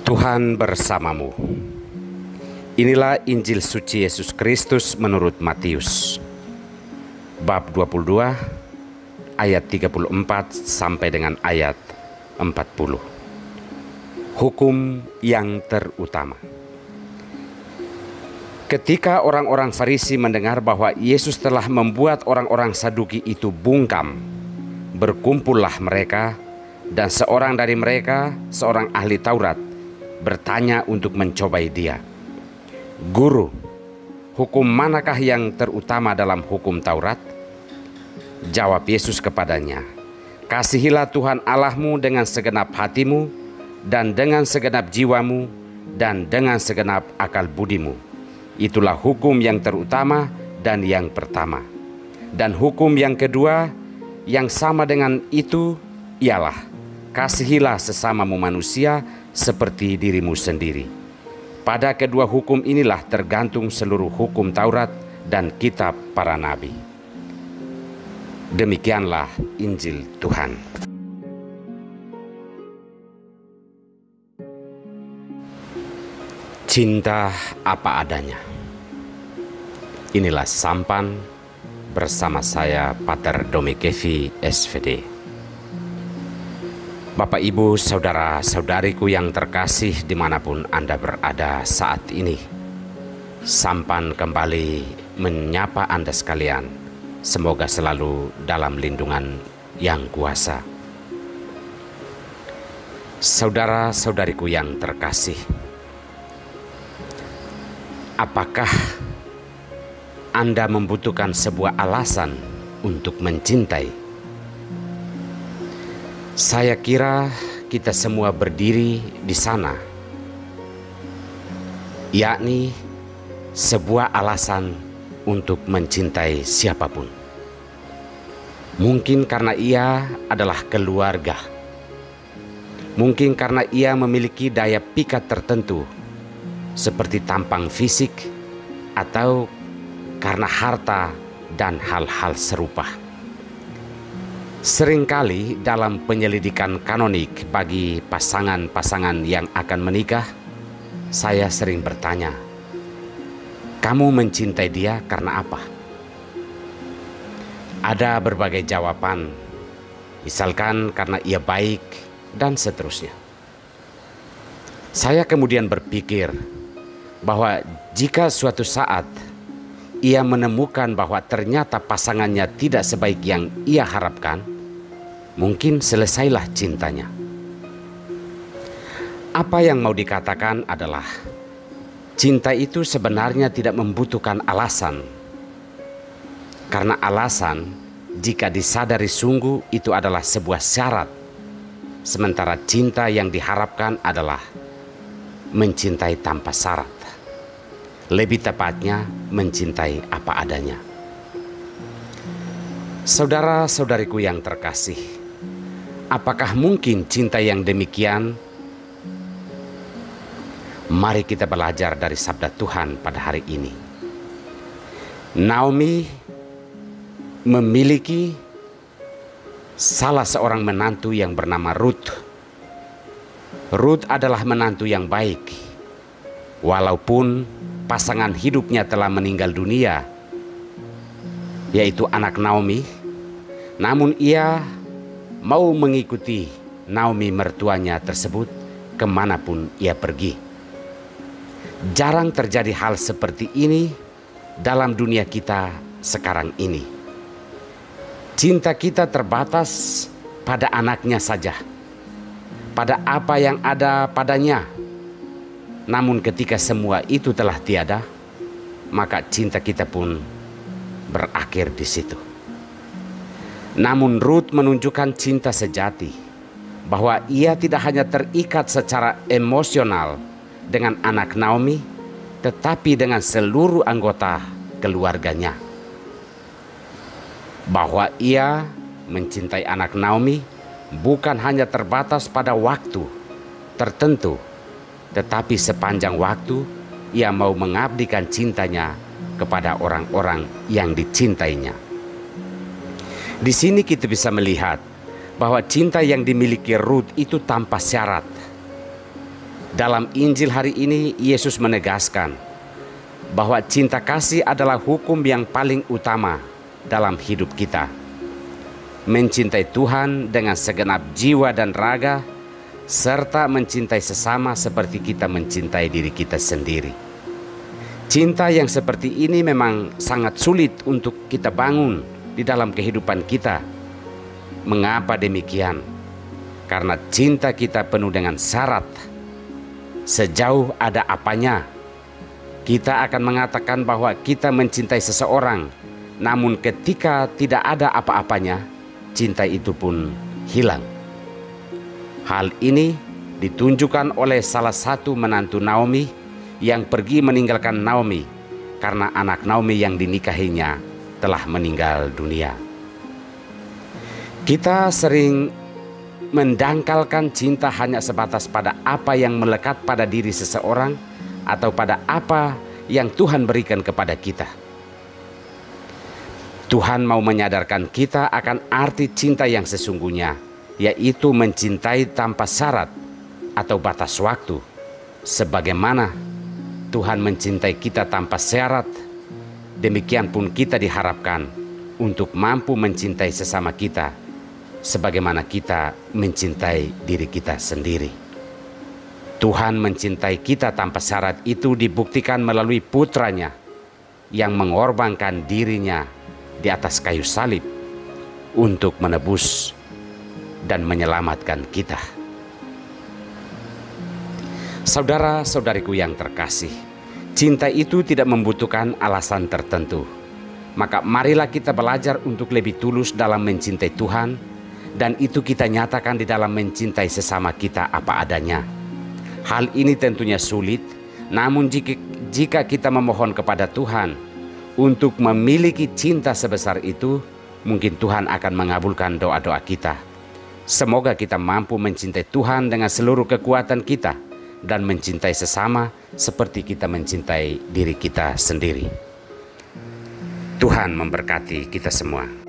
Tuhan bersamamu. Inilah Injil suci Yesus Kristus menurut Matius bab 22 ayat 34 sampai dengan ayat 40. Hukum yang terutama. Ketika orang-orang Farisi mendengar bahwa Yesus telah membuat orang-orang Saduki itu bungkam, berkumpullah mereka, dan seorang dari mereka, seorang ahli Taurat, bertanya untuk mencobai dia. Guru, hukum manakah yang terutama dalam hukum Taurat? Jawab Yesus kepadanya, kasihilah Tuhan Allahmu dengan segenap hatimu, dan dengan segenap jiwamu, dan dengan segenap akal budimu. Itulah hukum yang terutama dan yang pertama. Dan hukum yang kedua, yang sama dengan itu, ialah kasihilah sesamamu manusia seperti dirimu sendiri. Pada kedua hukum inilah tergantung seluruh hukum Taurat dan kitab para nabi. Demikianlah Injil Tuhan. Cinta apa adanya. Inilah sampan bersama saya Pater Domikevi SVD. Bapak, Ibu, saudara-saudariku yang terkasih dimanapun Anda berada saat ini, sampan kembali menyapa Anda sekalian. Semoga selalu dalam lindungan yang kuasa. Saudara-saudariku yang terkasih, apakah Anda membutuhkan sebuah alasan untuk mencintai? Saya kira kita semua berdiri di sana, yakni sebuah alasan untuk mencintai siapapun. Mungkin karena ia adalah keluarga, mungkin karena ia memiliki daya pikat tertentu, seperti tampang fisik, atau karena harta dan hal-hal serupa. Seringkali dalam penyelidikan kanonik bagi pasangan-pasangan yang akan menikah, saya sering bertanya, kamu mencintai dia karena apa? Ada berbagai jawaban, misalkan karena ia baik, dan seterusnya. Saya kemudian berpikir bahwa jika suatu saat ia menemukan bahwa ternyata pasangannya tidak sebaik yang ia harapkan, mungkin selesailah cintanya. Apa yang mau dikatakan adalah, cinta itu sebenarnya tidak membutuhkan alasan. Karena alasan, jika disadari sungguh, itu adalah sebuah syarat. Sementara cinta yang diharapkan adalah mencintai tanpa syarat. Lebih tepatnya, mencintai apa adanya. Saudara-saudariku yang terkasih, apakah mungkin cinta yang demikian? Mari kita belajar dari sabda Tuhan pada hari ini. Naomi memiliki salah seorang menantu yang bernama Ruth. Ruth adalah menantu yang baik, walaupun pasangan hidupnya telah meninggal dunia, yaitu anak Naomi. Namun ia mau mengikuti Naomi mertuanya tersebut kemanapun ia pergi. Jarang terjadi hal seperti ini dalam dunia kita sekarang ini. Cinta kita terbatas pada anaknya saja, pada apa yang ada padanya. Namun ketika semua itu telah tiada, maka cinta kita pun berakhir di situ. Namun Ruth menunjukkan cinta sejati, bahwa ia tidak hanya terikat secara emosional dengan anak Naomi, tetapi dengan seluruh anggota keluarganya. Bahwa ia mencintai anak Naomi bukan hanya terbatas pada waktu tertentu, tetapi sepanjang waktu ia mau mengabdikan cintanya kepada orang-orang yang dicintainya. Di sini kita bisa melihat bahwa cinta yang dimiliki Ruth itu tanpa syarat. Dalam Injil hari ini, Yesus menegaskan bahwa cinta kasih adalah hukum yang paling utama dalam hidup kita. Mencintai Tuhan dengan segenap jiwa dan raga, serta mencintai sesama seperti kita mencintai diri kita sendiri. Cinta yang seperti ini memang sangat sulit untuk kita bangun di dalam kehidupan kita. Mengapa demikian? Karena cinta kita penuh dengan syarat. Sejauh ada apanya, kita akan mengatakan bahwa kita mencintai seseorang, namun ketika tidak ada apa-apanya, cinta itu pun hilang. Hal ini ditunjukkan oleh salah satu menantu Naomi yang pergi meninggalkan Naomi karena anak Naomi yang dinikahinya telah meninggal dunia. Kita sering mendangkalkan cinta hanya sebatas pada apa yang melekat pada diri seseorang atau pada apa yang Tuhan berikan kepada kita. Tuhan mau menyadarkan kita akan arti cinta yang sesungguhnya, yaitu mencintai tanpa syarat atau batas waktu. Sebagaimana Tuhan mencintai kita tanpa syarat, demikian pun kita diharapkan untuk mampu mencintai sesama kita sebagaimana kita mencintai diri kita sendiri. Tuhan mencintai kita tanpa syarat itu dibuktikan melalui putranya yang mengorbankan dirinya di atas kayu salib untuk menebus dan menyelamatkan kita. Saudara-saudariku yang terkasih, cinta itu tidak membutuhkan alasan tertentu. Maka marilah kita belajar untuk lebih tulus dalam mencintai Tuhan, dan itu kita nyatakan di dalam mencintai sesama kita apa adanya. Hal ini tentunya sulit, namun jika kita memohon kepada Tuhan untuk memiliki cinta sebesar itu, mungkin Tuhan akan mengabulkan doa-doa kita. Semoga kita mampu mencintai Tuhan dengan seluruh kekuatan kita dan mencintai sesama seperti kita mencintai diri kita sendiri. Tuhan memberkati kita semua.